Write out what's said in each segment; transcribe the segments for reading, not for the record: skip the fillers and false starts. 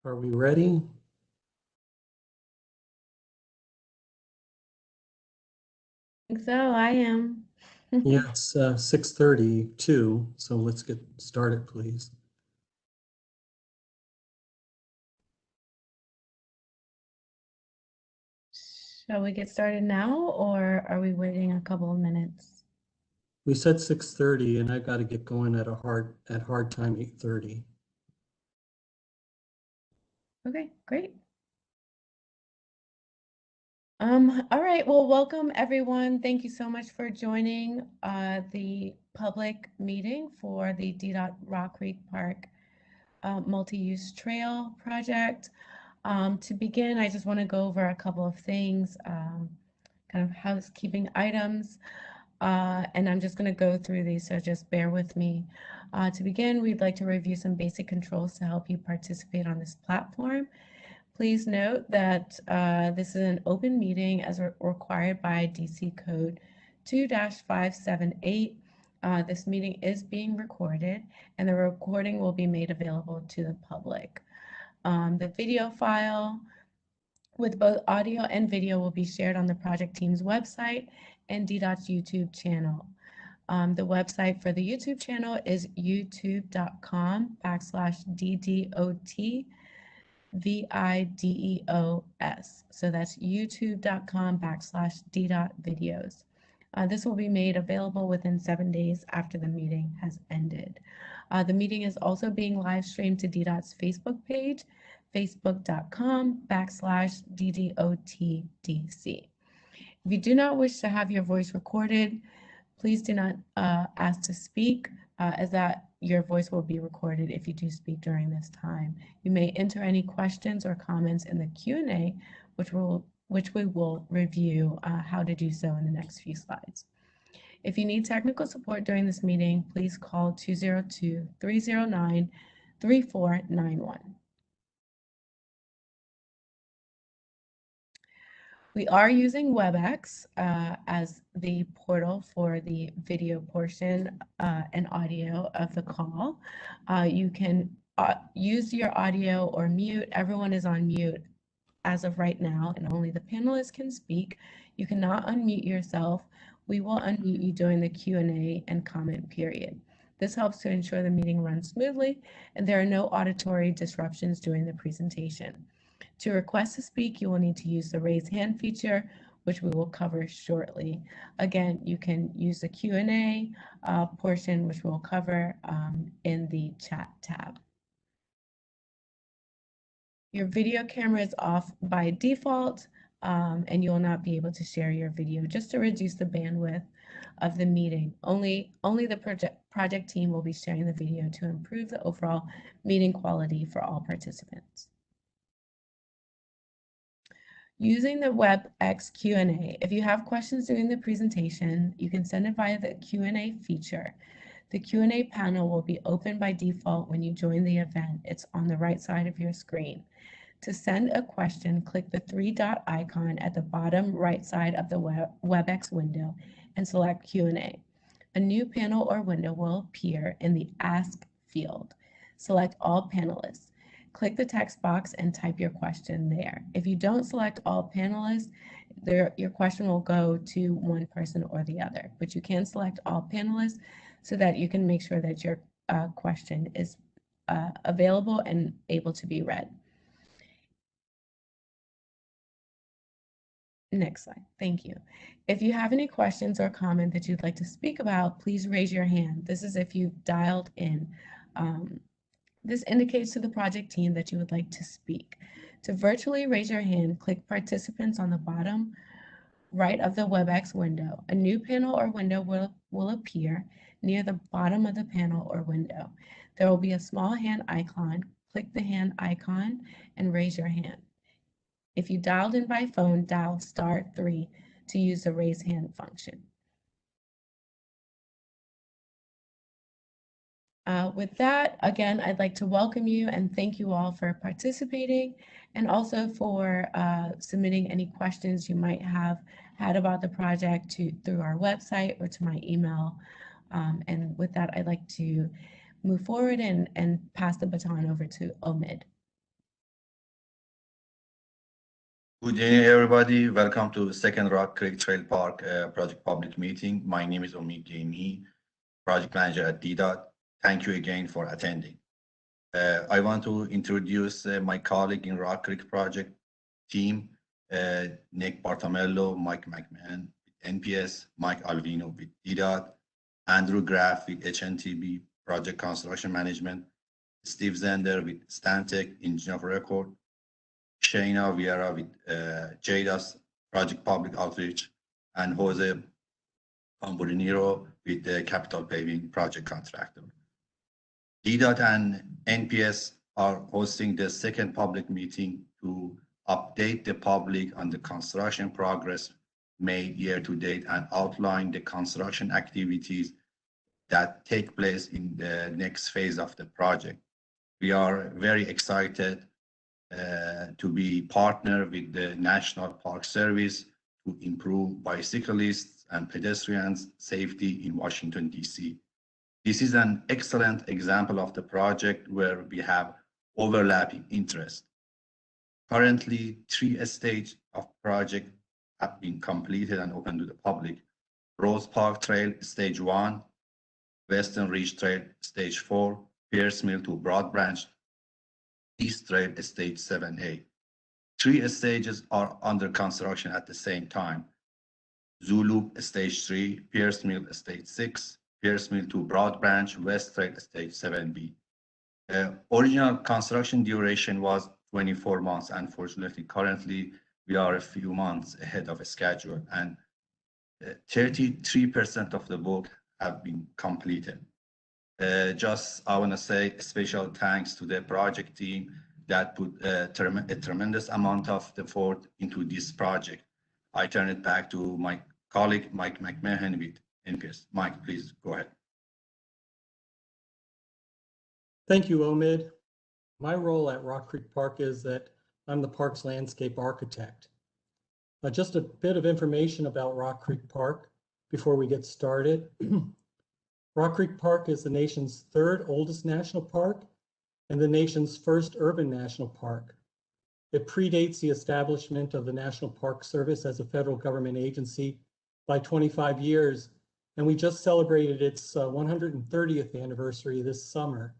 Are we ready? I think so, I am. Yeah, it's 6:32, so let's get started, please. Shall we get started now, or are we waiting a couple of minutes? We said 6:30, and I got to get going at hard time 8:30. Okay, great. All right, well, welcome everyone. Thank you so much for joining the public meeting for the DDOT Rock Creek Park multi-use trail project. To begin, I just want to go over a couple of things, kind of housekeeping items, and I'm just going to go through these, so just bear with me. To begin, we'd like to review some basic controls to help you participate on this platform. Please note that this is an open meeting as required by DC Code 2-578. This meeting is being recorded, and the recording will be made available to the public. The video file with both audio and video will be shared on the project team's website and DDOT's YouTube channel. The website for the YouTube channel is youtube.com/DDOT videos. So that's youtube.com/DDOT-videos. This will be made available within 7 days after the meeting has ended. The meeting is also being live streamed to DDOT's Facebook page, facebook.com/DDOTDC. If you do not wish to have your voice recorded, please do not ask to speak, as that your voice will be recorded if you do speak during this time. You may enter any questions or comments in the Q&A, which we will review how to do so in the next few slides. If you need technical support during this meeting, please call 202-309-3491. We are using WebEx as the portal for the video portion and audio of the call. You can use your audio or mute. Everyone is on mute as of right now, and only the panelists can speak. You cannot unmute yourself. We will unmute you during the Q&A and comment period. This helps to ensure the meeting runs smoothly and there are no auditory disruptions during the presentation. To request to speak, you will need to use the raise hand feature, which we will cover shortly. Again, you can use the Q&A portion, which we'll cover in the chat tab. Your video camera is off by default, and you will not be able to share your video just to reduce the bandwidth of the meeting. Only the project team will be sharing the video to improve the overall meeting quality for all participants. Using the WebEx Q&A, if you have questions during the presentation, you can send it via the Q&A feature. The Q&A panel will be open by default when you join the event. It's on the right side of your screen. To send a question, click the three-dot icon at the bottom right side of the WebEx window and select Q&A. A new panel or window will appear in the Ask field. Select All Panelists. Click the text box and type your question there. If you don't select all panelists, your question will go to one person or the other, but you can select all panelists so that you can make sure that your question is available and able to be read. Next slide, thank you. If you have any questions or comment that you'd like to speak about, please raise your hand. This is if you've dialed in. This indicates to the project team that you would like to speak. To virtually raise your hand, click Participants on the bottom right of the WebEx window. A new panel or window will appear near the bottom of the panel or window. There will be a small hand icon. Click the hand icon and raise your hand. If you dialed in by phone, dial *3 to use the raise hand function. With that, again, I'd like to welcome you and thank you all for participating and also for submitting any questions you might have had about the project through our website or to my email. And with that, I'd like to move forward and pass the baton over to Omid. Good day, everybody. Welcome to the second Rock Creek Trail Park project public meeting. My name is Omid Gaimi, project manager at DDOT. Thank you again for attending. I want to introduce my colleague in Rock Creek project team, Nick Bartomello, Mike McMahon with NPS, Mike Alvino with DDOT, Andrew Graf with HNTB Project Construction Management, Steve Zender with Stantec, Engineer of Record, Shayna Vieira with JDAS Project Public Outreach, and Jose Amburiniro with the Capital Paving Project Contractor. DDOT and NPS are hosting the second public meeting to update the public on the construction progress made year to date and outline the construction activities that take place in the next phase of the project. We are very excited to be partner with the National Park Service to improve bicyclists and pedestrians' safety in Washington, D.C. This is an excellent example of the project where we have overlapping interests. Currently, 3 stages of project have been completed and open to the public. Rose Park Trail, Stage 1, Western Ridge Trail, Stage 4, Pierce Mill to Broad Branch, East Trail, Stage 7A. 3 stages are under construction at the same time. Zulu, Stage 3, Pierce Mill, Stage 6, Pierce Mill to Broad Branch, West Trail, Stage 7B. Original construction duration was 24 months. Unfortunately, currently, we are a few months ahead of schedule, and 33% of the work have been completed. I want to say a special thanks to the project team that put a tremendous amount of effort into this project. I turn it back to my colleague, Mike McMahon with NPS. Mike, please go ahead. Thank you, Omid. My role at Rock Creek Park is that I'm the park's landscape architect. Just a bit of information about Rock Creek Park before we get started. Rock Creek Park is the nation's 3rd oldest national park and the nation's first urban national park. It predates the establishment of the National Park Service as a federal government agency by 25 years, and we just celebrated its 130th anniversary this summer.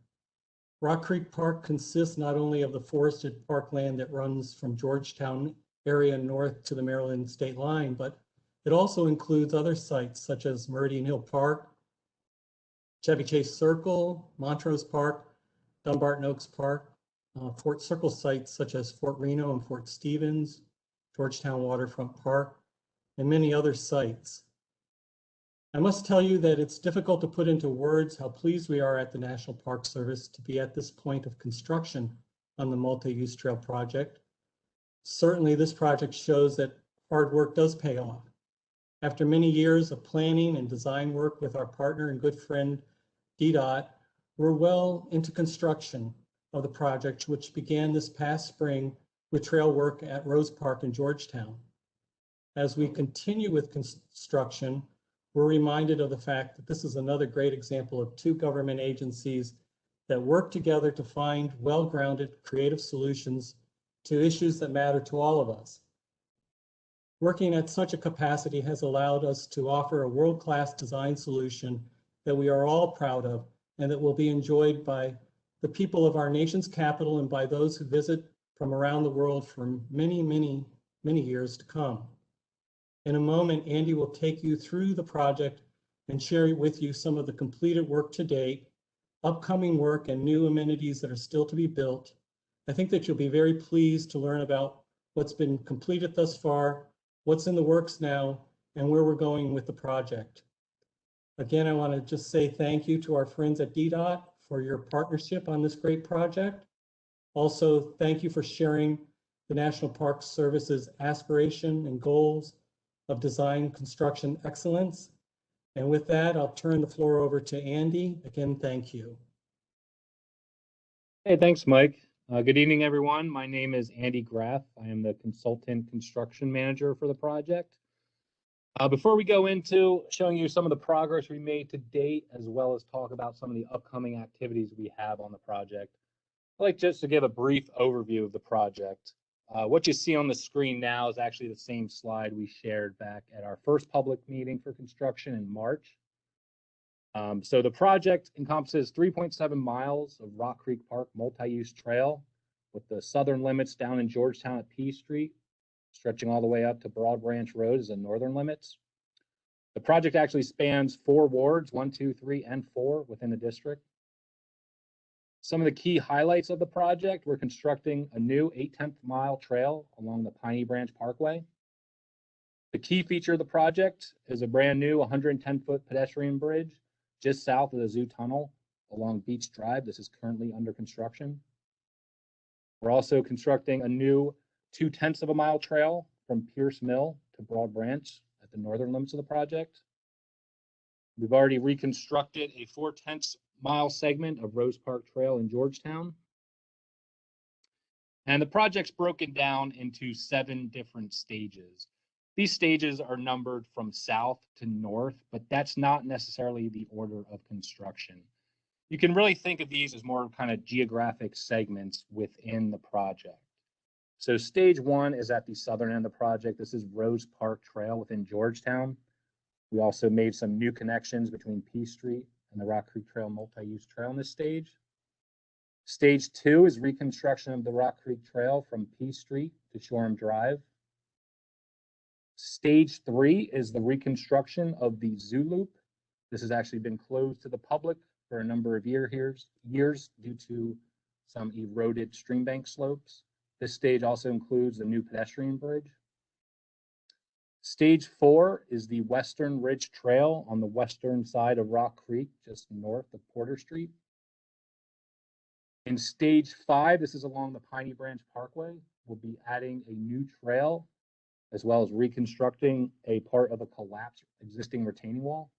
Rock Creek Park consists not only of the forested parkland that runs from Georgetown area north to the Maryland state line, but it also includes other sites such as Meridian Hill Park, Chevy Chase Circle, Montrose Park, Dumbarton Oaks Park, Fort Circle sites such as Fort Reno and Fort Stevens, Georgetown Waterfront Park, and many other sites. I must tell you that it's difficult to put into words how pleased we are at the National Park Service to be at this point of construction on the multi-use trail project. Certainly, this project shows that hard work does pay off. After many years of planning and design work with our partner and good friend DDOT, we're well into construction of the project, which began this past spring with trail work at Rose Park in Georgetown. As we continue with construction, we're reminded of the fact that this is another great example of 2 government agencies that work together to find well-grounded, creative solutions to issues that matter to all of us. Working at such a capacity has allowed us to offer a world-class design solution that we are all proud of and that will be enjoyed by the people of our nation's capital and by those who visit from around the world for many, many, many years to come. In a moment, Andy will take you through the project and share with you some of the completed work to date, upcoming work, and new amenities that are still to be built. I think that you'll be very pleased to learn about what's been completed thus far, what's in the works now, and where we're going with the project. Again, I want to just say thank you to our friends at DDOT for your partnership on this great project. Also, thank you for sharing the National Park Service's aspiration and goals of design construction excellence. And with that, I'll turn the floor over to Andy. Again, thank you. Hey, thanks, Mike. Good evening, everyone. My name is Andy Graf. I am the consultant construction manager for the project. Before we go into showing you some of the progress we made to date, as well as talk about some of the upcoming activities we have on the project, I'd like just to give a brief overview of the project. What you see on the screen now is actually the same slide we shared back at our first public meeting for construction in March. So the project encompasses 3.7 miles of Rock Creek Park multi-use trail with the southern limits down in Georgetown at P Street, stretching all the way up to Broad Branch Road as the northern limits. The project actually spans 4 wards, 1, 2, 3, and 4 within the district. Some of the key highlights of the project, we're constructing a new 8/10 mile trail along the Piney Branch Parkway. The key feature of the project is a brand new 110-foot pedestrian bridge just south of the Zoo Tunnel along Beach Drive. This is currently under construction. We're also constructing a new 0.2 mile trail from Pierce Mill to Broad Branch at the northern limits of the project. We've already reconstructed a 0.4 mile segment of Rose Park Trail in Georgetown. And the project's broken down into 7 different stages. These stages are numbered from south to north, but that's not necessarily the order of construction. You can really think of these as more kind of geographic segments within the project. So stage 1 is at the southern end of the project. This is Rose Park Trail within Georgetown. We also made some new connections between P Street and the Rock Creek Trail multi-use trail in this stage. Stage 2 is reconstruction of the Rock Creek Trail from P Street to Shoreham Drive. Stage 3 is the reconstruction of the Zoo Loop. This has actually been closed to the public for a number of years due to some eroded stream bank slopes. This stage also includes the new pedestrian bridge. Stage 4 is the Western Ridge Trail on the western side of Rock Creek, just north of Porter Street. In stage 5, this is along the Piney Branch Parkway. We'll be adding a new trail as well as reconstructing a part of a collapsed existing retaining wall.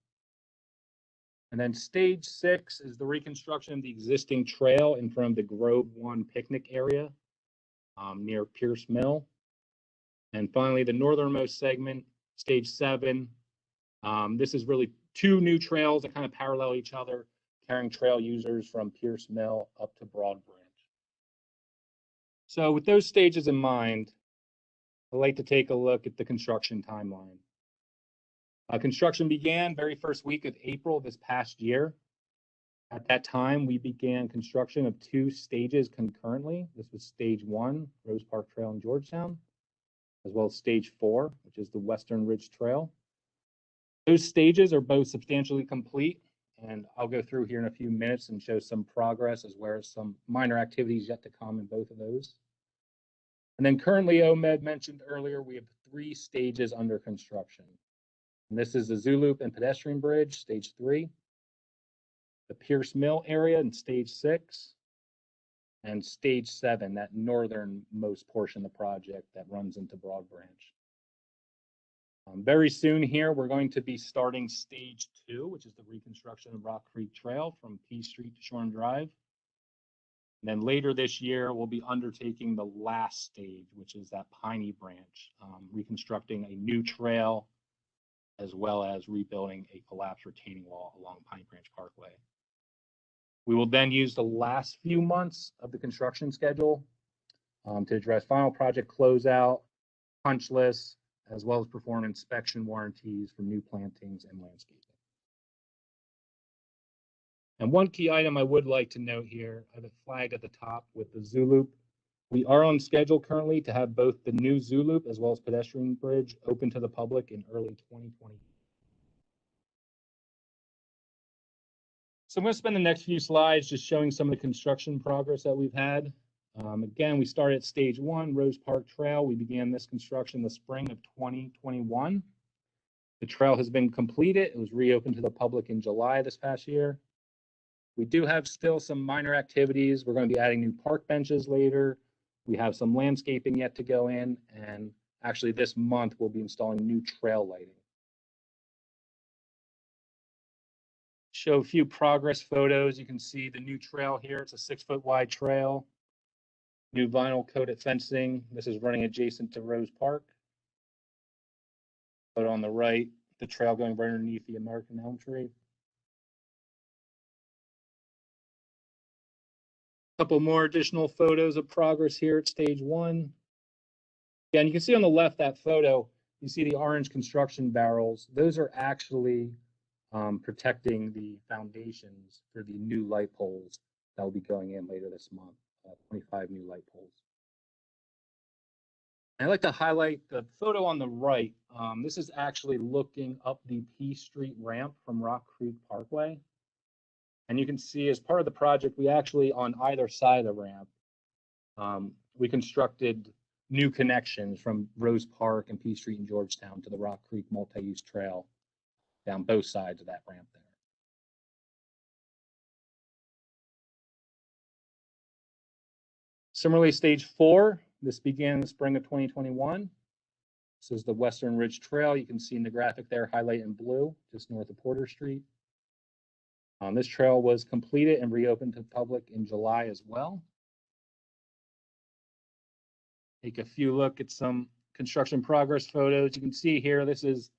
And then stage 6 is the reconstruction of the existing trail in front of the Grove 1 picnic area near Pierce Mill. And finally, the northernmost segment, stage 7. This is really 2 new trails that kind of parallel each other, carrying trail users from Pierce Mill up to Broad Branch. So with those stages in mind, I'd like to take a look at the construction timeline. Construction began very first week of April this past year. At that time, we began construction of 2 stages concurrently. This was stage 1, Rose Park Trail in Georgetown, as well as stage 4, which is the Western Ridge Trail. Those stages are both substantially complete, and I'll go through here in a few minutes and show some progress as well as some minor activities yet to come in both of those. And then currently, Omed mentioned earlier, we have 3 stages under construction. And this is the Zoo Loop and pedestrian bridge, stage 3, the Pierce Mill area in stage 6, and stage 7, that northernmost portion of the project that runs into Broad Branch. Very soon here, we're going to be starting stage 2, which is the reconstruction of Rock Creek Trail from P Street to Shoreham Drive. And then later this year, we'll be undertaking the last stage, which is that Piney Branch, reconstructing a new trail, as well as rebuilding a collapsed retaining wall along Piney Branch Parkway. We will then use the last few months of the construction schedule to address final project closeout, punch lists, as well as perform inspection warranties for new plantings and landscaping. And one key item I would like to note here, I have it flagged at the top with the Zoo Loop. We are on schedule currently to have both the new Zoo Loop as well as pedestrian bridge open to the public in early 2020. So I'm going to spend the next few slides just showing some of the construction progress that we've had. Again, we started at stage 1, Rose Park Trail. We began this construction in the spring of 2021. The trail has been completed. It was reopened to the public in July this past year. We do have still some minor activities. We're going to be adding new park benches later. We have some landscaping yet to go in, and actually this month we'll be installing new trail lighting. Show a few progress photos. You can see the new trail here. It's a 6-foot wide trail. New vinyl coated fencing. This is running adjacent to Rose Park. But on the right, the trail going right underneath the American elm tree. Couple more additional photos of progress here at stage 1. Yeah, and you can see on the left that photo, you see the orange construction barrels. Those are actually protecting the foundations for the new light poles that will be going in later this month, 25 new light poles. I'd like to highlight the photo on the right. This is actually looking up the P Street ramp from Rock Creek Parkway. And you can see as part of the project, we actually, on either side of the ramp, we constructed new connections from Rose Park and P Street in Georgetown to the Rock Creek multi-use trail down both sides of that ramp there. Similarly, stage 4, this began in the spring of 2021. This is the Western Ridge Trail. You can see in the graphic there, highlight in blue, just north of Porter Street. This trail was completed and reopened to the public in July as well. Take a few look at some construction progress photos. You can see here, this is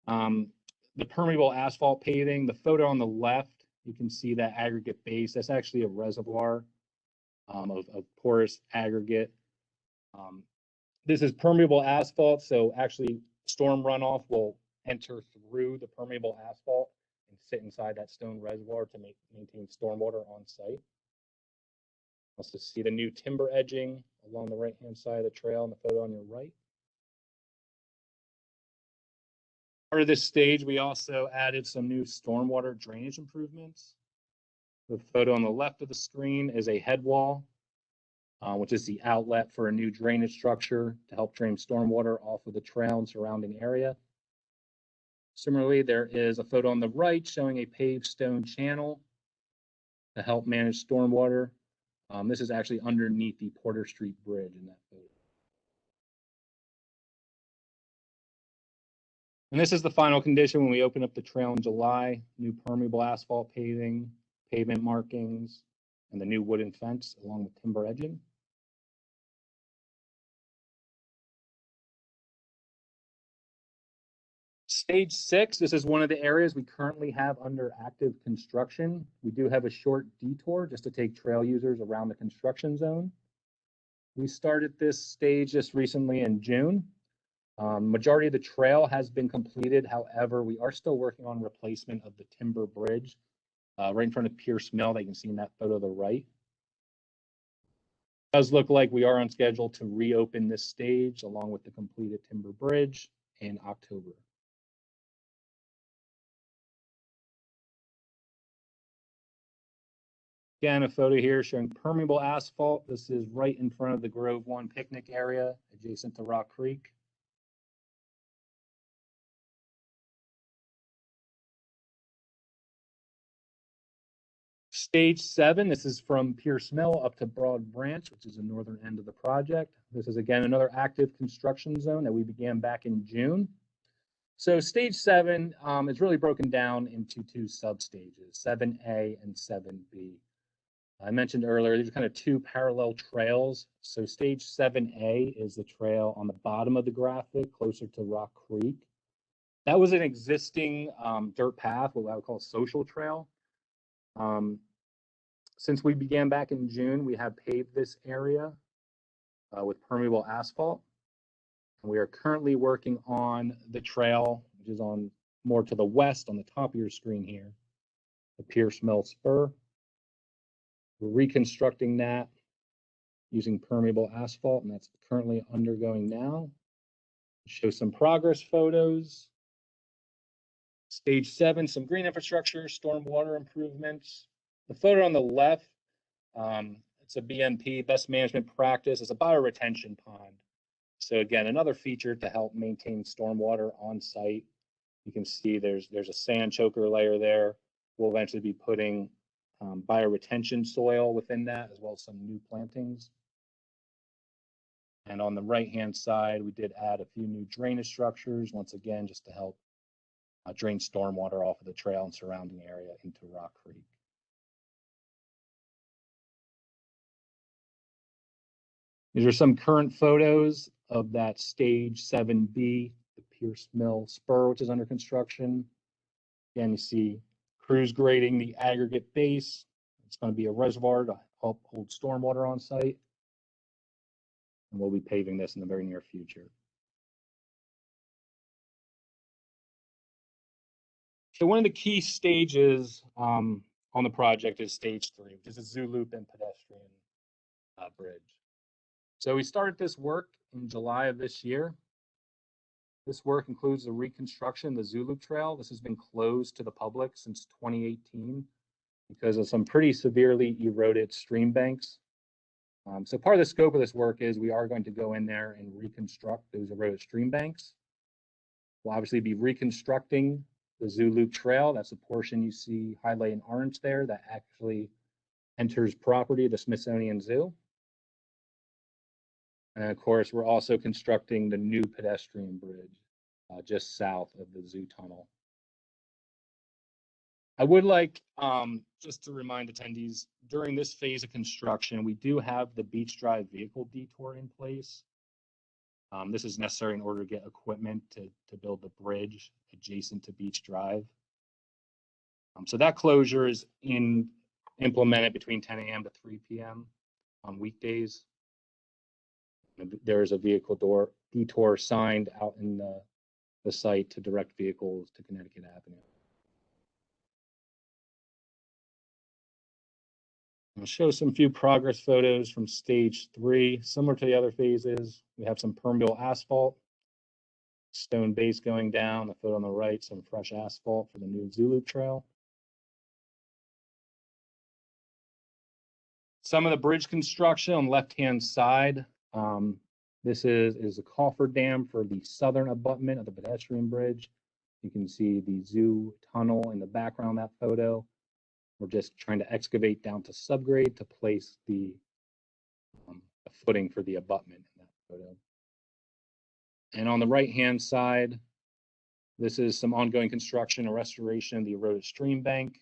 the permeable asphalt paving. The photo on the left, you can see that aggregate base. That's actually a reservoir of porous aggregate. This is permeable asphalt, so actually storm runoff will enter through the permeable asphalt and sit inside that stone reservoir to maintain stormwater on site. Also see the new timber edging along the right-hand side of the trail in the photo on your right. Part of this stage, we also added some new stormwater drainage improvements. The photo on the left of the screen is a head wall, which is the outlet for a new drainage structure to help drain stormwater off of the trail and surrounding area. Similarly, there is a photo on the right showing a paved stone channel to help manage stormwater. This is actually underneath the Porter Street Bridge in that photo. And this is the final condition when we open up the trail in July: new permeable asphalt paving, pavement markings, and the new wooden fence along with timber edging. Stage 6, this is one of the areas we currently have under active construction. We do have a short detour just to take trail users around the construction zone. We started this stage just recently in June. Majority of the trail has been completed. However, we are still working on replacement of the timber bridge right in front of Pierce Mill that you can see in that photo to the right. It does look like we are on schedule to reopen this stage along with the completed timber bridge in October. Again, a photo here showing permeable asphalt. This is right in front of the Grove 1 picnic area adjacent to Rock Creek. Stage 7, this is from Pierce Mill up to Broad Branch, which is the northern end of the project. This is again another active construction zone that we began back in June. So stage 7 is really broken down into 2 sub-stages, 7A and 7B. I mentioned earlier, these are kind of 2 parallel trails. So stage 7A is the trail on the bottom of the graphic, closer to Rock Creek. That was an existing dirt path, what I would call a social trail. Since we began back in June, we have paved this area with permeable asphalt. And we are currently working on the trail, which is on more to the west on the top of your screen here, the Pierce Mill Spur. We're reconstructing that using permeable asphalt, and that's currently undergoing now. Show some progress photos. Stage 7, some green infrastructure, stormwater improvements. The photo on the left, it's a BMP, best management practice. It's a bioretention pond. So again, another feature to help maintain stormwater on site. You can see there's a sand choker layer there. We'll eventually be putting bioretention soil within that, as well as some new plantings. And on the right-hand side, we did add a few new drainage structures, once again, just to help drain stormwater off of the trail and surrounding area into Rock Creek. These are some current photos of that stage 7B, the Pierce Mill Spur, which is under construction. Again, you see crews grading the aggregate base. It's going to be a reservoir to help hold stormwater on site. and we'll be paving this in the very near future. So one of the key stages on the project is stage 3, which is a zoo loop and pedestrian bridge. So we started this work in July of this year. This work includes the reconstruction, the Zulu Trail. This has been closed to the public since 2018 because of some pretty severely eroded stream banks. So part of the scope of this work is we are going to go in there and reconstruct those eroded stream banks. We'll obviously be reconstructing the Zulu Trail. That's a portion you see highlighted in orange there that actually enters property of the Smithsonian Zoo. And of course, we're also constructing the new pedestrian bridge just south of the zoo tunnel. I would like just to remind attendees, during this phase of construction, we do have the Beach Drive vehicle detour in place. This is necessary in order to get equipment to build the bridge adjacent to Beach Drive. So that closure is implemented between 10 a.m. to 3 p.m. on weekdays. There is a vehicle detour signed out in the site to direct vehicles to Connecticut Avenue. I'll show some few progress photos from stage 3. Similar to the other phases, we have some permeable asphalt, stone base going down. The photo on the right, some fresh asphalt for the new Zulu Trail. Some of the bridge construction on the left-hand side. This is a Coffer Dam for the southern abutment of the pedestrian bridge. You can see the zoo tunnel in the background of that photo. We're just trying to excavate down to subgrade to place the footing for the abutment in that photo. And on the right-hand side, this is some ongoing construction or restoration of the eroded stream bank.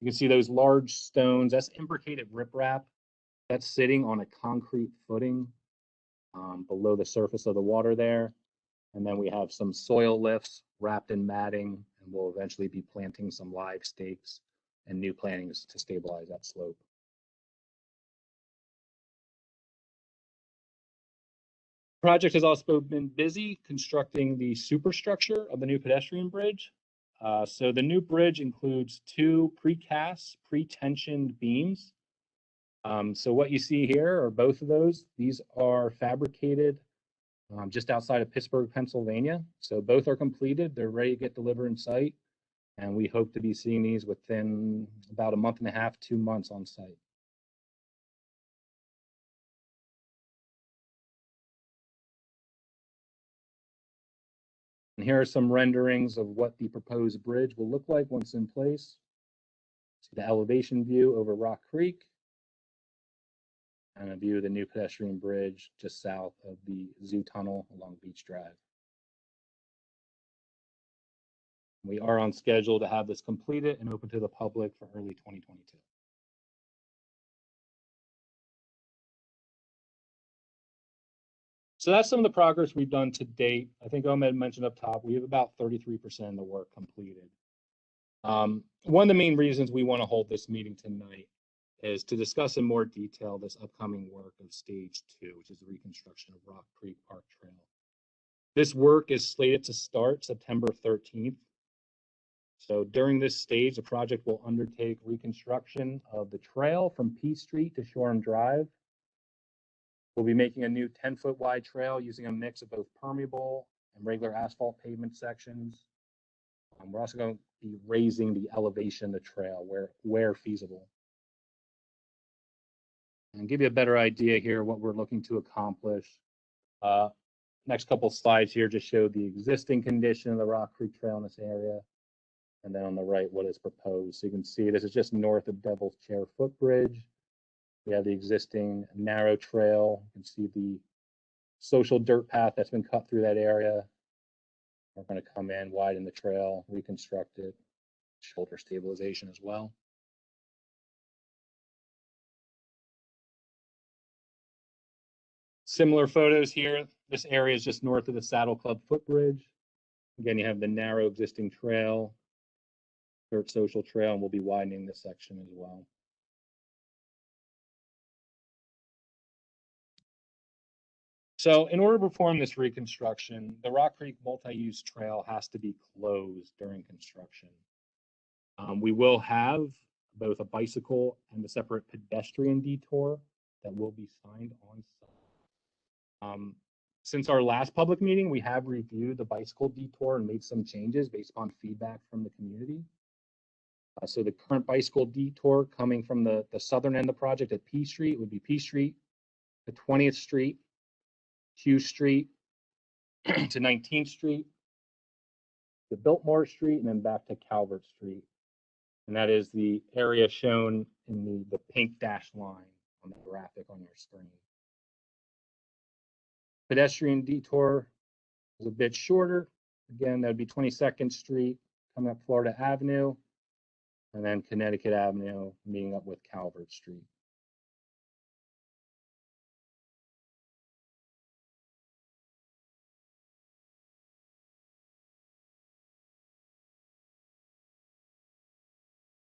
You can see those large stones, that's imbricated riprap that's sitting on a concrete footing below the surface of the water there. And then we have some soil lifts wrapped in matting, and we'll eventually be planting some live stakes and new plantings to stabilize that slope. The project has also been busy constructing the superstructure of the new pedestrian bridge. So the new bridge includes 2 precast, pre-tensioned beams. So what you see here are both of those. These are fabricated just outside of Pittsburgh, Pennsylvania. So both are completed. They're ready to get delivered in site. And we hope to be seeing these within about a month and a half, 2 months on site. And here are some renderings of what the proposed bridge will look like once in place. See the elevation view over Rock Creek, and a view of the new pedestrian bridge just south of the zoo tunnel along Beach Drive. We are on schedule to have this completed and open to the public for early 2022. So that's some of the progress we've done to date. I think Ahmed mentioned up top, we have about 33% of the work completed. One of the main reasons we want to hold this meeting tonight is to discuss in more detail this upcoming work of stage 2, which is the reconstruction of Rock Creek Park Trail. This work is slated to start September 13th. So during this stage, the project will undertake reconstruction of the trail from P Street to Shoreham Drive. We'll be making a new 10-foot wide trail using a mix of both permeable and regular asphalt pavement sections. We're also going to be raising the elevation of the trail where feasible. And give you a better idea here what we're looking to accomplish. Next couple slides here just show the existing condition of the Rock Creek Trail in this area. And then on the right, what is proposed. So you can see this is just north of Devil's Chair Footbridge. We have the existing narrow trail. You can see the social dirt path that's been cut through that area. We're going to come in, widen the trail, reconstruct it, shoulder stabilization as well. Similar photos here. This area is just north of the Saddle Club Footbridge. Again, you have the narrow existing trail, dirt social trail, and we'll be widening this section as well. So in order to perform this reconstruction, the Rock Creek multi-use trail has to be closed during construction. We will have both a bicycle and a separate pedestrian detour that will be signed on site. Since our last public meeting, we have reviewed the bicycle detour and made some changes based on feedback from the community. So the current bicycle detour coming from the southern end of the project at P Street would be P Street to 20th Street, Q Street to 19th Street, to Biltmore Street, and then back to Calvert Street. And that is the area shown in the pink dashed line on the graphic on your screen. Pedestrian detour is a bit shorter. Again, that would be 22nd Street coming up Florida Avenue, and then Connecticut Avenue meeting up with Calvert Street.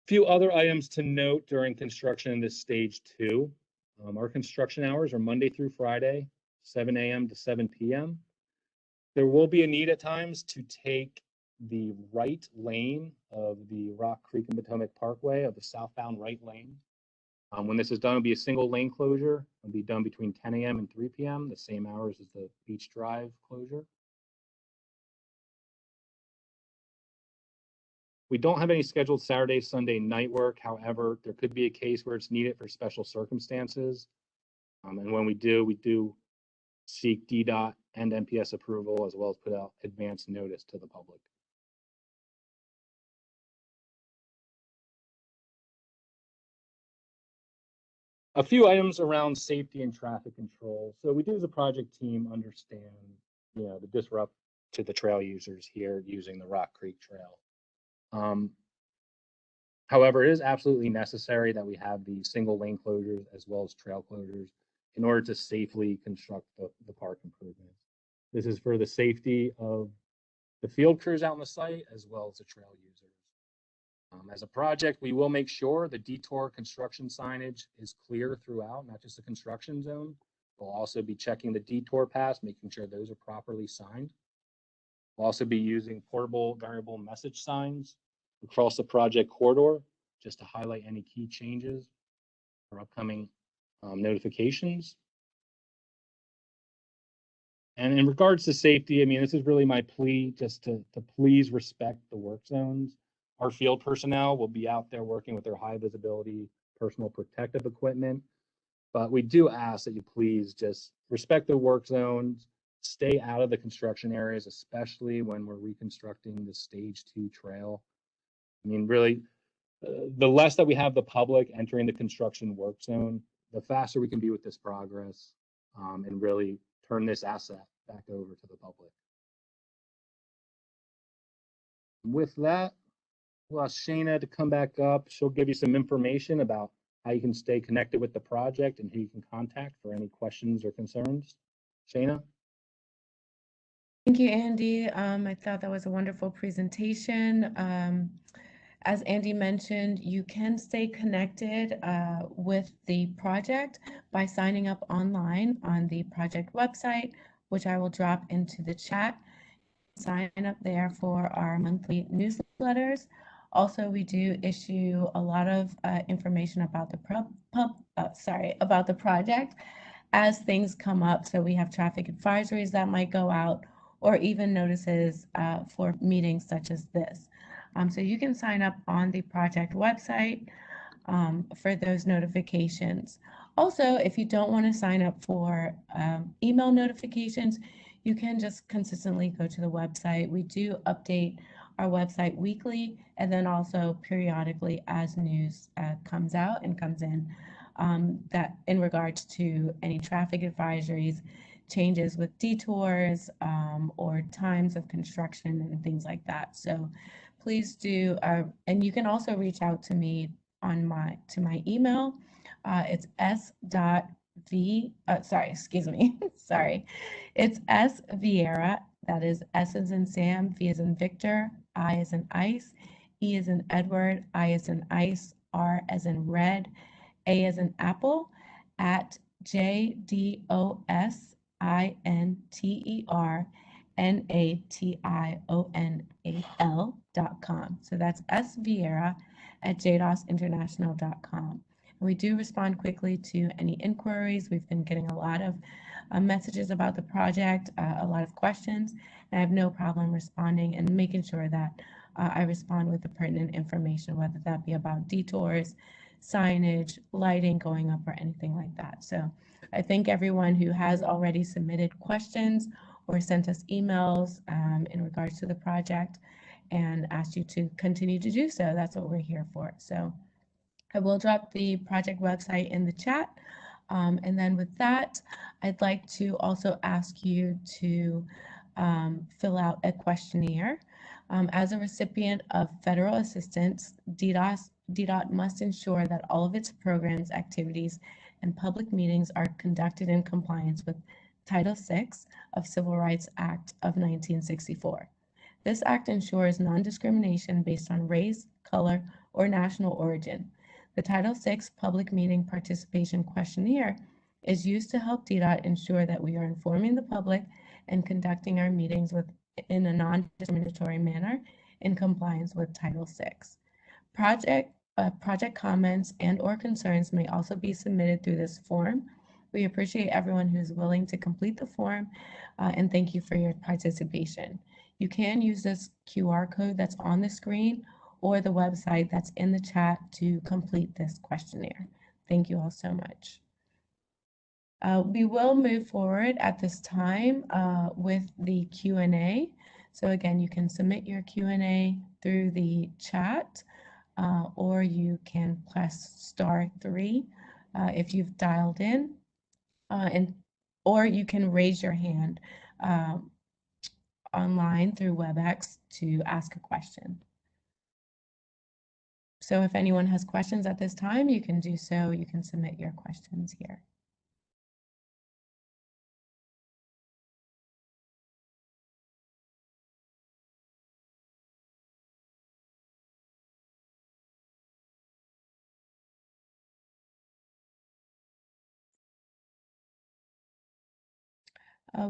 Few other items to note during construction in this stage 2. Our construction hours are Monday through Friday, 7 a.m. to 7 p.m. There will be a need at times to take the right lane of the Rock Creek and Potomac Parkway, of the southbound right lane. When this is done, it'll be a single lane closure. It'll be done between 10 a.m. and 3 p.m., the same hours as the Beach Drive closure. We don't have any scheduled Saturday, Sunday night work. However, there could be a case where it's needed for special circumstances. And when we do seek DDOT and MPS approval, as well as put out advance notice to the public. A few items around safety and traffic control. So we do, as a project team, understand, the disrupt to the trail users here using the Rock Creek Trail. However, it is absolutely necessary that we have the single lane closures as well as trail closures in order to safely construct the park improvements. This is for the safety of the field crews out on the site as well as the trail users. As a project, we will make sure the detour construction signage is clear throughout, not just the construction zone. We'll also be checking the detour paths, making sure those are properly signed. We'll also be using portable variable message signs across the project corridor just to highlight any key changes or upcoming notifications. And in regards to safety, this is really my plea, just to please respect the work zones. Our field personnel will be out there working with their high visibility personal protective equipment, but we do ask that you please just respect the work zones, stay out of the construction areas, especially when we're reconstructing the stage 2 trail. Really, the less that we have the public entering the construction work zone, the faster we can be with this progress, and really turn this asset back over to the public. With that, we'll ask Shayna to come back up. She'll give you some information about how you can stay connected with the project and who you can contact for any questions or concerns. Shayna? Thank you, Andy. I thought that was a wonderful presentation. As Andy mentioned, you can stay connected with the project by signing up online on the project website, which I will drop into the chat. Sign up there for our monthly newsletters. Also, we do issue a lot of information about about the project as things come up. So we have traffic advisories that might go out, or even notices for meetings such as this. So you can sign up on the project website for those notifications. Also, if you don't want to sign up for email notifications, you can just consistently go to the website. We do update our website weekly and then also periodically as news comes out and comes in, that in regards to any traffic advisories, changes with detours, or times of construction and things like that. So please do, and you can also reach out to me on my email. It's it's S.Vieira, that is S as in Sam, V as in Victor, I as in ice, E as in Edward, I as in ice, R as in red, A as in apple, at JDOS SVieiraNational.com. So that's svieira@jdosinternational.com. We do respond quickly to any inquiries. We've been getting a lot of messages about the project, a lot of questions, and I have no problem responding and making sure that I respond with the pertinent information, whether that be about detours, signage, lighting going up, or anything like that. So I thank everyone who has already submitted questions or sent us emails in regards to the project, and asked you to continue to do so. That's what we're here for. So I will drop the project website in the chat. And then with that, I'd like to also ask you to fill out a questionnaire. As a recipient of federal assistance, DDOT must ensure that all of its programs, activities, and public meetings are conducted in compliance with Title VI of Civil Rights Act of 1964. This act ensures non-discrimination based on race, color, or national origin. The Title VI Public Meeting Participation Questionnaire is used to help DDOT ensure that we are informing the public and conducting our meetings in a non-discriminatory manner in compliance with Title VI. Project comments and/or concerns may also be submitted through this form. We appreciate everyone who's willing to complete the form, and thank you for your participation. You can use this QR code that's on the screen or the website that's in the chat to complete this questionnaire. Thank you all so much. We will move forward at this time with the Q&A. So again, you can submit your Q&A through the chat, or you can press *3 if you've dialed in, or you can raise your hand online through WebEx to ask a question. So if anyone has questions at this time, you can do so. You can submit your questions here.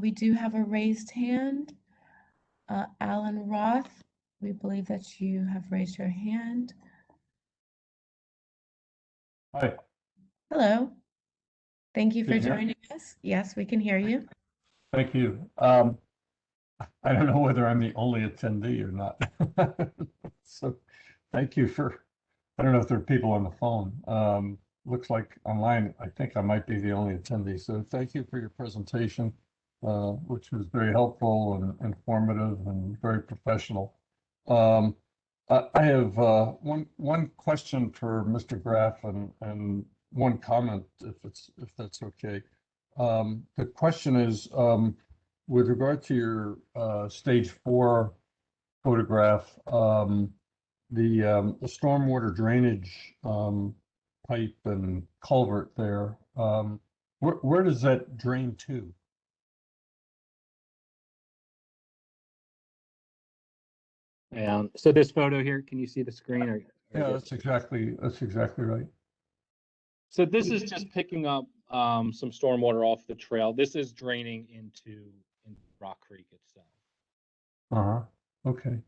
We do have a raised hand. Alan Roth, we believe that you have raised your hand. Hi. Hello. Thank you for Can you hear me? joining us. Yes, we can hear you. Thank you. I don't know whether I'm the only attendee or not. So thank you for, I don't know if there are people on the phone. Looks like online, I think I might be the only attendee. So thank you for your presentation, which was very helpful and informative and very professional. I have one question for Mr. Graf and one comment, if that's okay. The question is, with regard to your stage 4 photograph, the stormwater drainage pipe and culvert there, where does that drain to? So this photo here, can you see the screen? Yeah, that's exactly right. So this is just picking up some stormwater off the trail. This is draining into Rock Creek itself. Okay.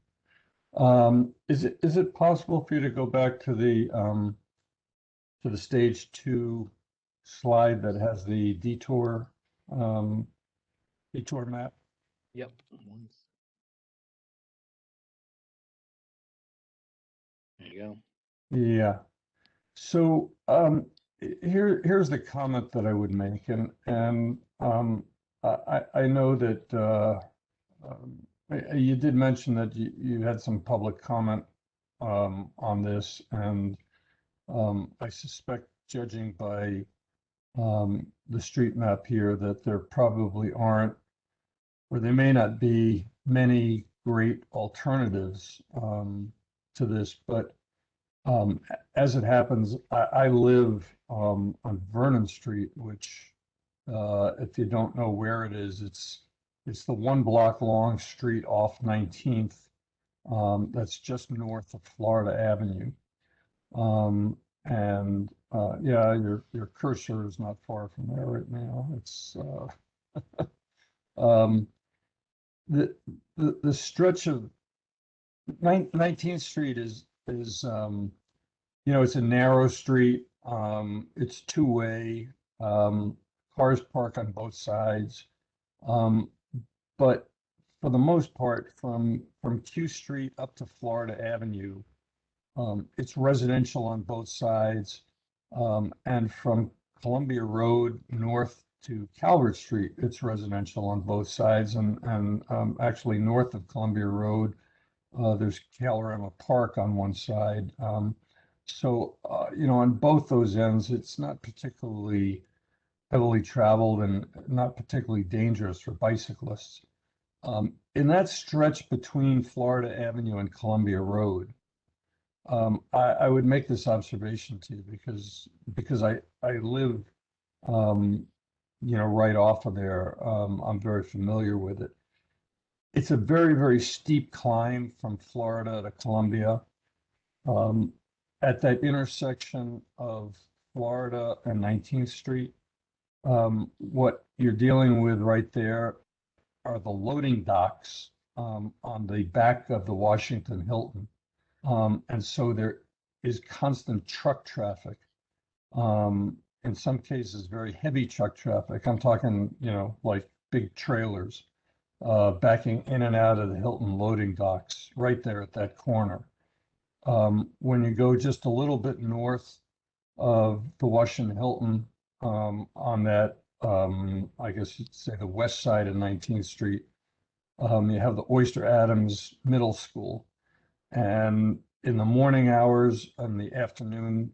Is it possible for you to go back to the stage 2 slide that has the detour map? Yep. There you go. Yeah. So here's the comment that I would make, and I know that you did mention that you had some public comment on this, and I suspect, judging by the street map here, that there probably aren't, or there may not be, many great alternatives to this, but as it happens, I live on Vernon Street, which, if you don't know where it is, it's the 1 block long street off 19th that's just north of Florida Avenue. Yeah, your cursor is not far from there right now. It's The stretch of 19th Street is it's a narrow street. It's two-way. Cars park on both sides. But for the most part, from Q Street up to Florida Avenue, it's residential on both sides. And from Columbia Road north to Calvert Street, it's residential on both sides. And actually north of Columbia Road, there's Calorama Park on one side. So, on both those ends, it's not particularly heavily traveled and not particularly dangerous for bicyclists. In that stretch between Florida Avenue and Columbia Road, I would make this observation to you because I live, right off of there. I'm very familiar with it. It's a very, very steep climb from Florida to Columbia. At that intersection of Florida and 19th Street, what you're dealing with right there are the loading docks on the back of the Washington Hilton. And so there is constant truck traffic. In some cases, very heavy truck traffic. I'm talking, like big trailers backing in and out of the Hilton loading docks right there at that corner. When you go just a little bit north of the Washington Hilton, on that, I guess you'd say the west side of 19th Street, you have the Oyster Adams Middle School. And in the morning hours and the afternoon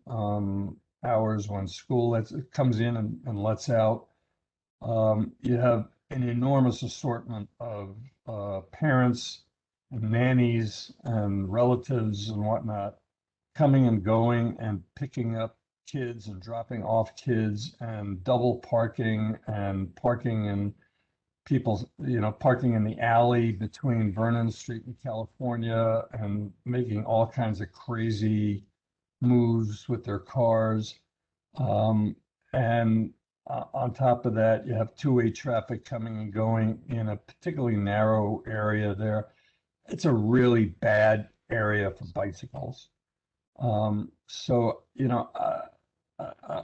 hours when school comes in and lets out, you have an enormous assortment of parents and nannies and relatives and whatnot coming and going and picking up kids and dropping off kids and double parking and parking in people, parking in the alley between Vernon Street and California and making all kinds of crazy moves with their cars. And on top of that, you have two-way traffic coming and going in a particularly narrow area there. It's a really bad area for bicycles. So,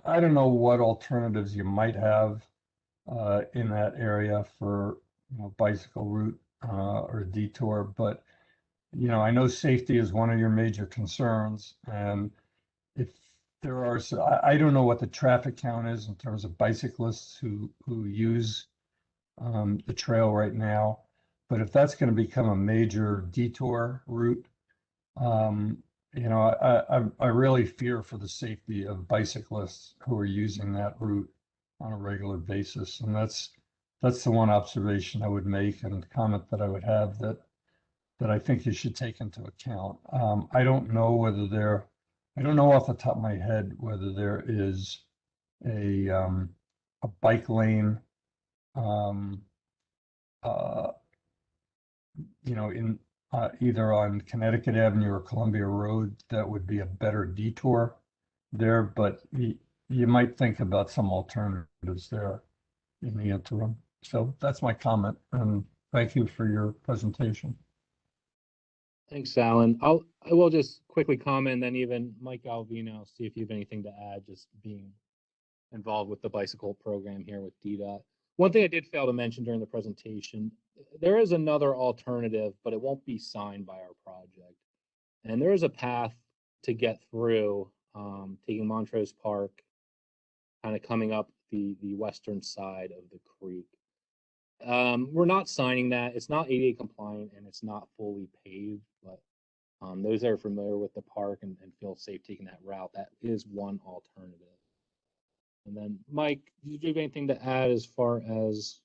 I don't know what alternatives you might have in that area for bicycle route or detour, but I know safety is one of your major concerns, and if there are, I don't know what the traffic count is in terms of bicyclists who use the trail right now, but if that's going to become a major detour route, I really fear for the safety of bicyclists who are using that route on a regular basis. And that's the one observation I would make and comment that I would have that I think you should take into account. I don't know off the top of my head whether there is a bike lane, in either on Connecticut Avenue or Columbia Road that would be a better detour there, but you might think about some alternatives there in the interim. So that's my comment, and thank you for your presentation. Thanks, Alan. I will just quickly comment, then even Mike Alvino, see if you have anything to add, just being involved with the bicycle program here with DDOT. One thing I did fail to mention during the presentation, there is another alternative, but it won't be signed by our project. And there is a path to get through, taking Montrose Park, kind of coming up the western side of the creek. We're not signing that. It's not ADA compliant and it's not fully paved, but those that are familiar with the park and feel safe taking that route, that is one alternative. And then, Mike, did you have anything to add as far as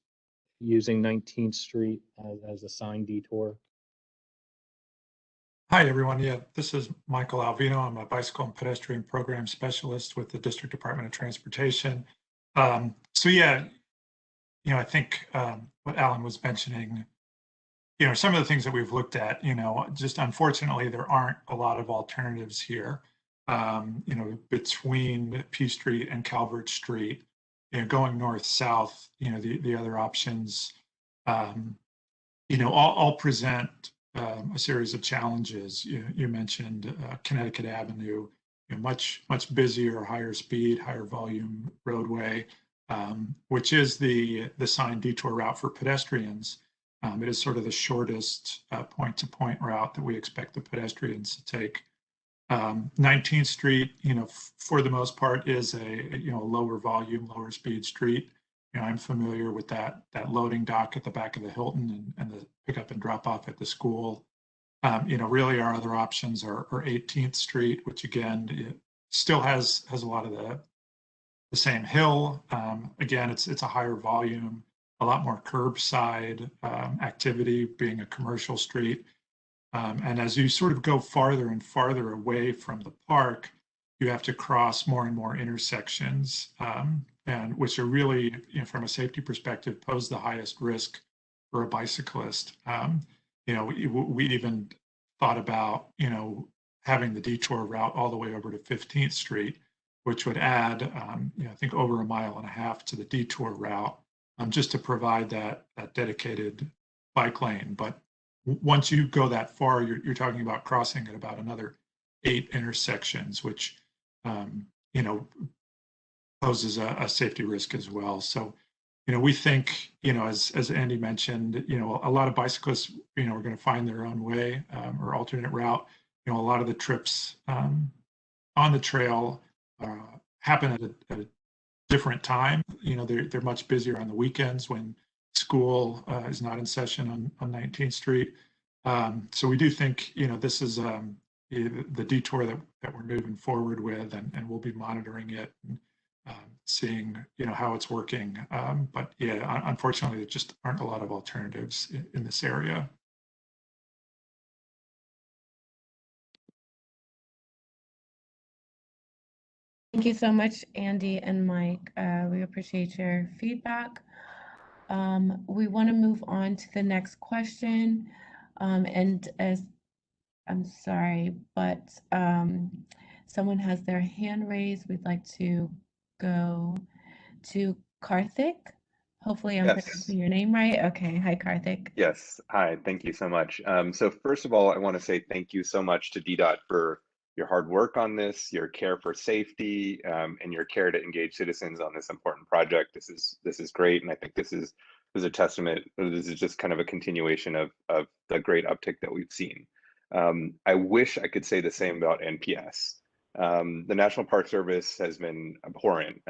using 19th Street as a signed detour? Hi, everyone. Yeah, this is Michael Alvino. I'm a bicycle and pedestrian program specialist with the District Department of Transportation. So yeah, I think what Alan was mentioning, some of the things that we've looked at, just unfortunately, there aren't a lot of alternatives here, between P Street and Calvert Street. going north-south, the other options, all present a series of challenges. You mentioned Connecticut Avenue, much busier, higher speed, higher volume roadway, which is the signed detour route for pedestrians. It is sort of the shortest point-to-point route that we expect the pedestrians to take. 19th Street, for the most part, is a lower volume, lower speed street. I'm familiar with that loading dock at the back of the Hilton and the pickup and drop off at the school. Really our other options are 18th Street, which again, it still has a lot of the same hill. Again, it's a higher volume, a lot more curbside activity, being a commercial street. And as you sort of go farther and farther away from the park, you have to cross more and more intersections, and which are really, from a safety perspective, pose the highest risk for a bicyclist. We even thought about, having the detour route all the way over to 15th Street, which would add, I think over 1.5 miles to the detour route, just to provide that dedicated bike lane. But once you go that far, you're talking about crossing at about another 8 intersections, which poses a safety risk as well. So, we think, as Andy mentioned, a lot of bicyclists, are going to find their own way or alternate route. A lot of the trips on the trail happen at a different time. They're much busier on the weekends when school is not in session on 19th Street. So we do think, this is the detour that we're moving forward with, and we'll be monitoring it and seeing, how it's working. But yeah, unfortunately, there just aren't a lot of alternatives in this area. Thank you so much, Andy and Mike. We appreciate your feedback. We want to move on to the next question. And as I'm sorry, but someone has their hand raised. We'd like to go to Karthik. Hopefully I'm Yes. pronouncing your name right. Okay. Hi, Karthik. Yes. Hi. Thank you so much. So first of all, I want to say thank you so much to DDOT for your hard work on this, your care for safety, and your care to engage citizens on this important project. This is great, and I think this is a testament. This is just kind of a continuation of the great uptick that we've seen. I wish I could say the same about NPS. The National Park Service has been abhorrent.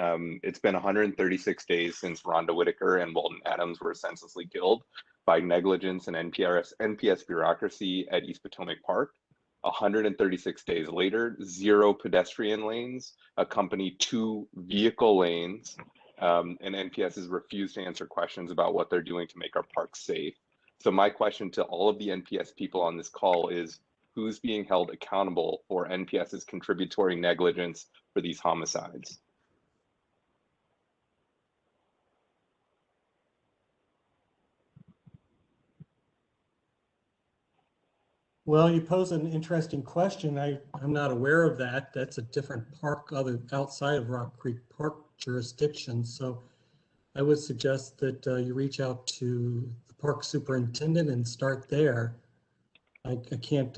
It's been 136 days since Rhonda Whitaker and Walton Adams were senselessly killed by negligence and NPS bureaucracy at East Potomac Park. 136 days later, 0 pedestrian lanes accompany 2 vehicle lanes, and NPS has refused to answer questions about what they're doing to make our parks safe. So my question to all of the NPS people on this call is, who's being held accountable for NPS's contributory negligence for these homicides? Well, you pose an interesting question. I'm not aware of that. That's a different park outside of Rock Creek Park jurisdiction. So I would suggest that you reach out to the park superintendent and start there. I can't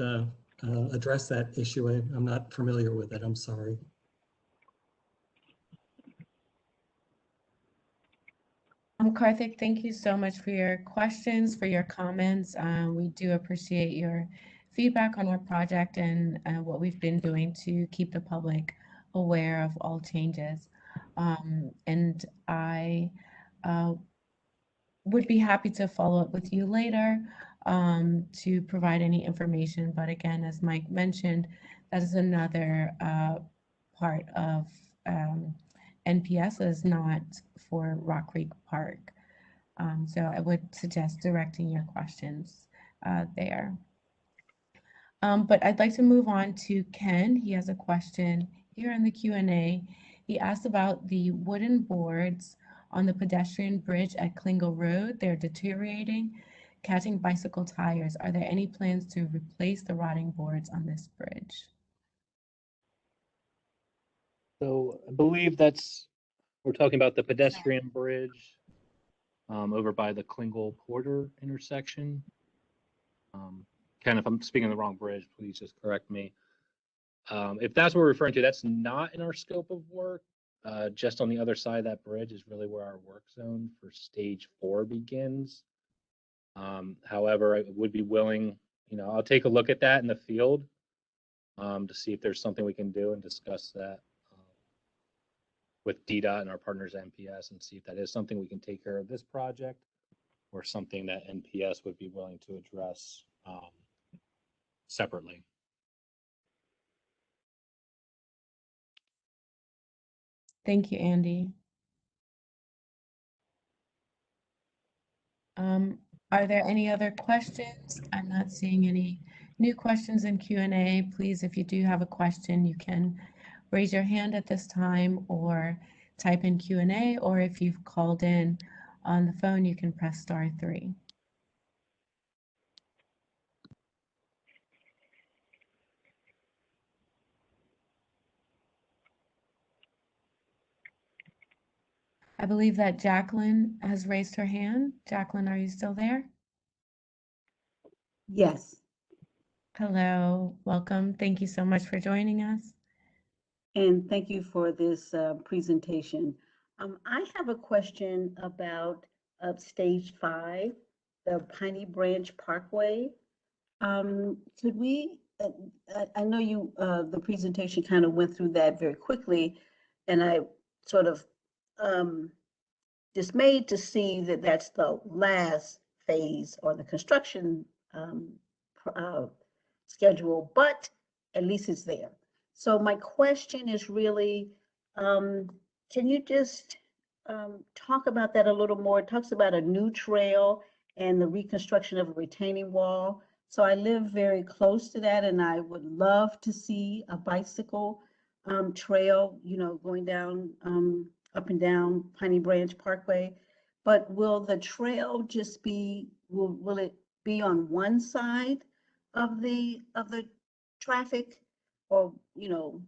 address that issue. I'm not familiar with it. I'm sorry. Karthik, thank you so much for your questions, for your comments. We do appreciate your feedback on our project and what we've been doing to keep the public aware of all changes. And I would be happy to follow up with you later to provide any information. But again, as Mike mentioned, that is another part of NPS, is not for Rock Creek Park. So I would suggest directing your questions there. But I'd like to move on to Ken. He has a question here in the Q&A. He asked about the wooden boards on the pedestrian bridge at Klingle Road. They're deteriorating, catching bicycle tires. Are there any plans to replace the rotting boards on this bridge? So I believe that's We're talking about the pedestrian bridge over by the Klingle Porter intersection. Ken, if I'm speaking of the wrong bridge, please just correct me. If that's what we're referring to, that's not in our scope of work. Just on the other side of that bridge is really where our work zone for stage 4 begins. However, I would be willing, I'll take a look at that in the field to see if there's something we can do and discuss that with DDOT and our partners NPS and see if that is something we can take care of this project or something that NPS would be willing to address separately. Thank you, Andy. Are there any other questions? I'm not seeing any new questions in Q&A. Please, if you do have a question, you can raise your hand at this time or type in Q&A, or if you've called in on the phone, you can press *3. I believe that Jacqueline has raised her hand. Jacqueline, are you still there? Yes, Hello, welcome. Thank you so much for joining us. and thank you for this presentation. I have a question about stage 5, the Piney Branch Parkway. Could we, I know you, the presentation kind of went through that very quickly, and I sort of dismayed to see that that's the last phase or the construction schedule, but at least it's there. So my question is really, can you just talk about that a little more? It talks about a new trail and the reconstruction of a retaining wall. So I live very close to that, and I would love to see a bicycle trail, going down, up and down Piney Branch Parkway. But will the trail just be, will it be on one side of the traffic, or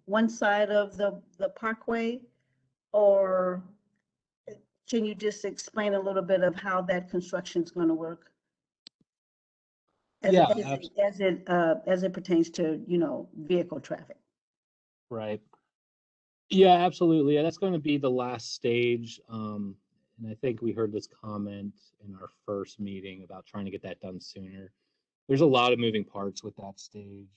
one side of the parkway? Or can you just explain a little bit of how that construction is going to work as it pertains to vehicle traffic? Right. Yeah, absolutely. Yeah, that's going to be the last stage. And I think we heard this comment in our first meeting about trying to get that done sooner. There's a lot of moving parts with that stage.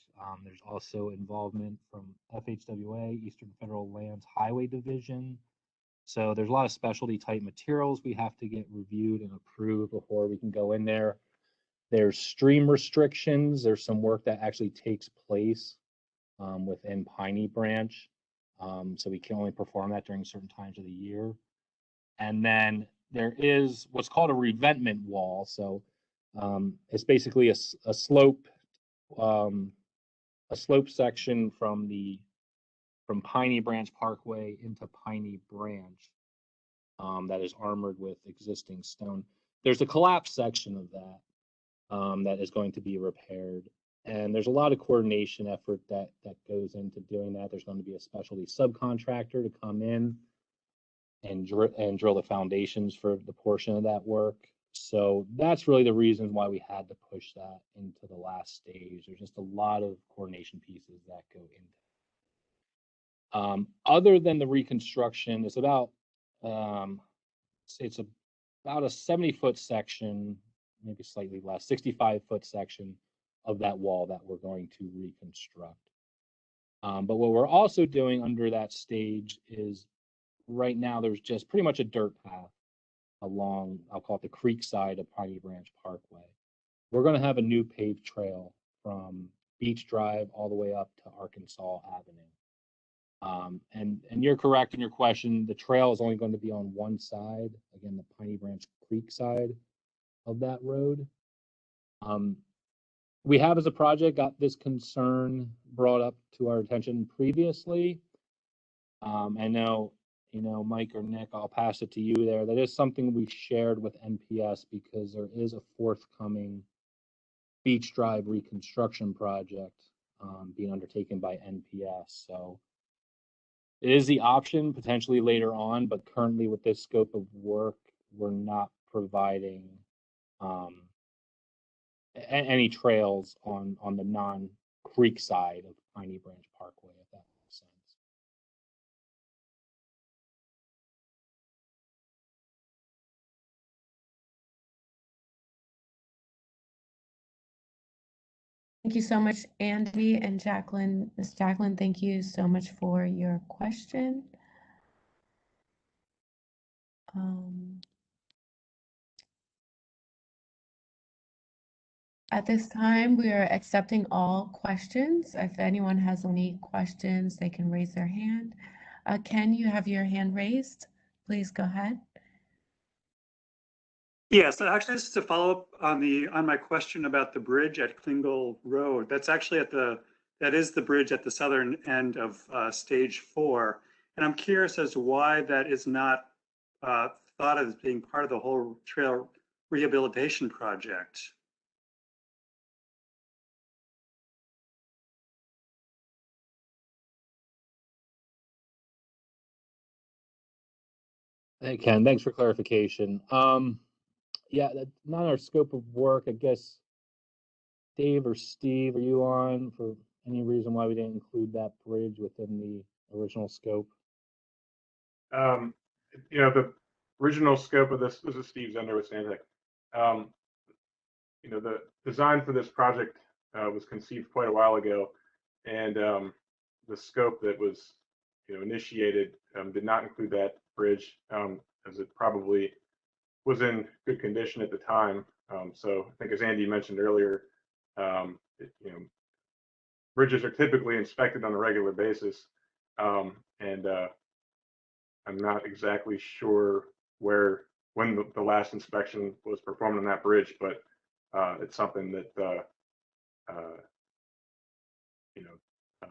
There's also involvement from FHWA, Eastern Federal Lands Highway Division. So there's a lot of specialty type materials we have to get reviewed and approved before we can go in there. There's stream restrictions. There's some work that actually takes place within Piney Branch. So we can only perform that during certain times of the year. And then there is what's called a reventment wall. So it's basically a slope section from Piney Branch Parkway into Piney Branch that is armored with existing stone. There's a collapse section of that that is going to be repaired. And there's a lot of coordination effort that goes into doing that. There's going to be a specialty subcontractor to come in and drill the foundations for the portion of that work. So that's really the reason why we had to push that into the last stage. There's just a lot of coordination pieces that go into it. Other than the reconstruction, it's about a 70-foot section, maybe slightly less, 65-foot section of that wall that we're going to reconstruct. But what we're also doing under that stage is right now there's just pretty much a dirt path along, I'll call it the creek side of Piney Branch Parkway. We're going to have a new paved trail from Beach Drive all the way up to Arkansas Avenue. And you're correct in your question. The trail is only going to be on one side, again, the Piney Branch Creek side of that road. We have, as a project, got this concern brought up to our attention previously. I know, Mike or Nick, I'll pass it to you there. That is something we shared with NPS because there is a forthcoming Beach Drive reconstruction project being undertaken by NPS. So It is the option potentially later on, but currently with this scope of work, we're not providing any trails on the non-creek side of Piney Branch Parkway, if that makes sense. Thank you so much, Andy and Jacqueline. Ms. Jacqueline, thank you so much for your question. At this time, we are accepting all questions. If anyone has any questions, they can raise their hand. Ken, you have your hand raised. Please go ahead. Yes, actually, this is a follow-up on my question about the bridge at Klingle Road. That's actually that is the bridge at the southern end of stage 4. And I'm curious as to why that is not thought of as being part of the whole trail rehabilitation project. Hey, Ken, thanks for clarification. Yeah, that's not our scope of work. I guess Dave or Steve, are you on for any reason why we didn't include that bridge within the original scope? You know, the original scope of this is Steve Zender with Stantec. You know, the design for this project was conceived quite a while ago, and the scope that was, you know, initiated did not include that bridge, as it probably was in good condition at the time. So I think, as Andy mentioned earlier, you know, bridges are typically inspected on a regular basis, and I'm not exactly sure when the last inspection was performed on that bridge, but it's something that you know,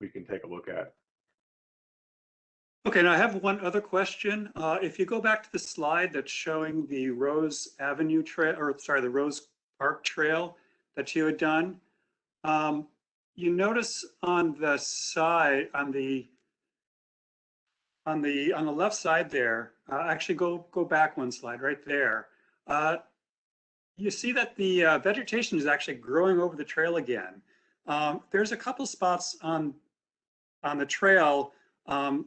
we can take a look at. Okay, now I have one other question. If you go back to the slide that's showing the Rose Avenue Trail, or sorry, the Rose Park Trail that you had done, you notice on the side, on the left side there, actually go back one slide right there. You see that the vegetation is actually growing over the trail again. There's a couple spots on the trail,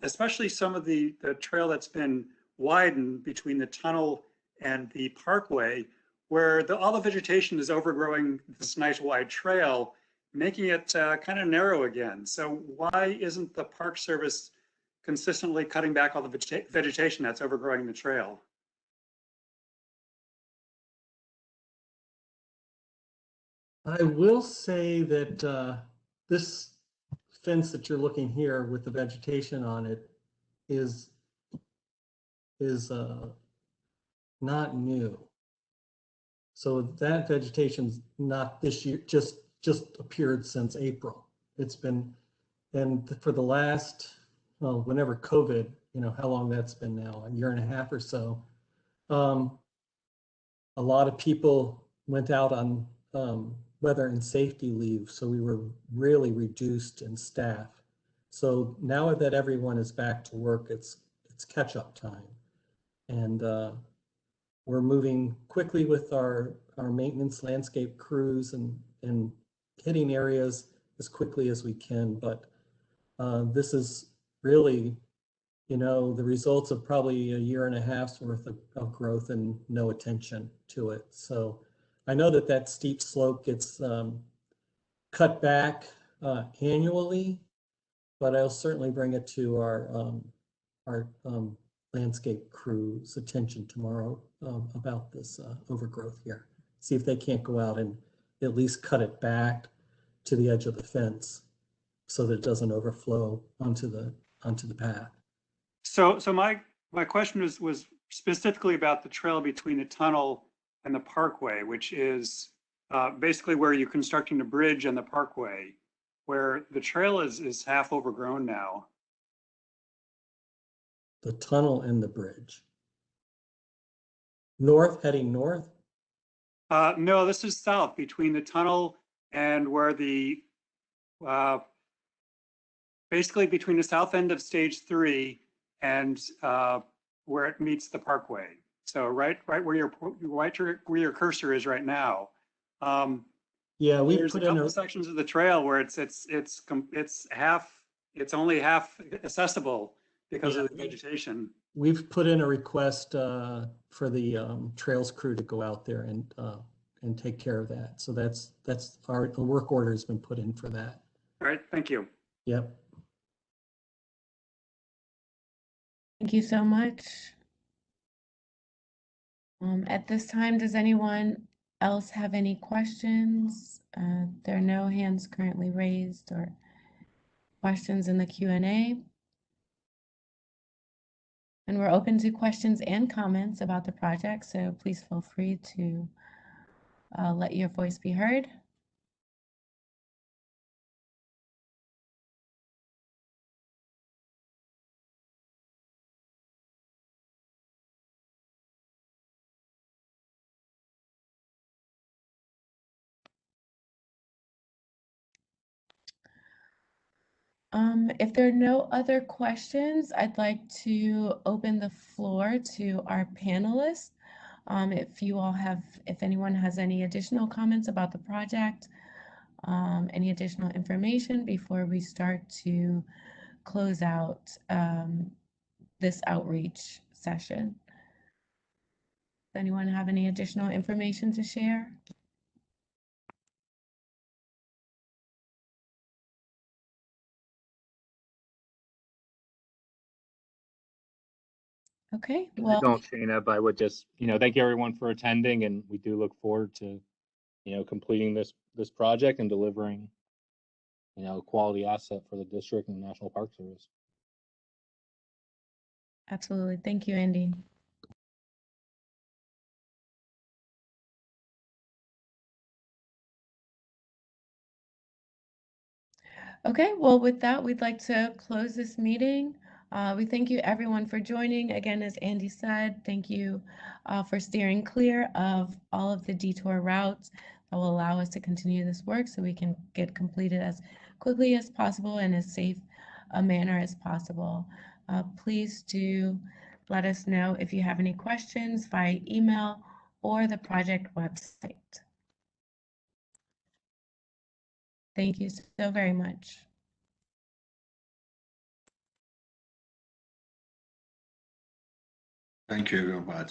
especially some of the trail that's been widened between the tunnel and the parkway, where all the vegetation is overgrowing this nice wide trail, making it kind of narrow again. So why isn't the Park Service consistently cutting back all the vegetation that's overgrowing the trail? I will say that this fence that you're looking here with the vegetation on it is not new. So that vegetation's not this year, just appeared since April. It's been, and for the last, well, whenever COVID, you know, how long that's been now, a year and a half or so, a lot of people went out on weather and safety leave, so we were really reduced in staff. So now that everyone is back to work, it's catch-up time, and we're moving quickly with our maintenance landscape crews and hitting areas as quickly as we can. But this is really, you know, the results of probably a year and a half's worth of growth and no attention to it. So I know that steep slope gets cut back annually, but I'll certainly bring it to our landscape crew's attention tomorrow about this overgrowth here. See if they can't go out and at least cut it back to the edge of the fence so that it doesn't overflow onto the path. So my question was specifically about the trail between the tunnel and the parkway, which is basically where you're constructing the bridge and the parkway, where the trail is half overgrown now. The tunnel and the bridge. North, heading north? No, this is south, between the tunnel and where the basically between the south end of stage 3 and where it meets the Parkway. So right where your cursor is right now. Yeah, we There's a put in couple a, sections of the trail where it's only half accessible because of the vegetation. we've put in a request for the trails crew to go out there and take care of that. So that's the work order has been put in for that. All right, thank you. Yep. Thank you so much. At this time, does anyone else have any questions? There are no hands currently raised or questions in the Q&A. And we're open to questions and comments about the project, so please feel free to let your voice be heard. If there are no other questions, I'd like to open the floor to our panelists. If anyone has any additional comments about the project, any additional information before we start to close out this outreach session. Does anyone have any additional information to share? Okay, I well, don't, Shayna, but I would just, thank you everyone for attending, and we do look forward to, completing this project and delivering, a quality asset for the district and the National Park Service. absolutely. Thank you, Andy. Okay, well, with that, we'd like to close this meeting. We thank you everyone for joining. Again, as Andy said, thank you for steering clear of all of the detour routes that will allow us to continue this work so we can get completed as quickly as possible and as safe a manner as possible. Please do let us know if you have any questions via email or the project website. Thank you so very much. Thank you, everyone.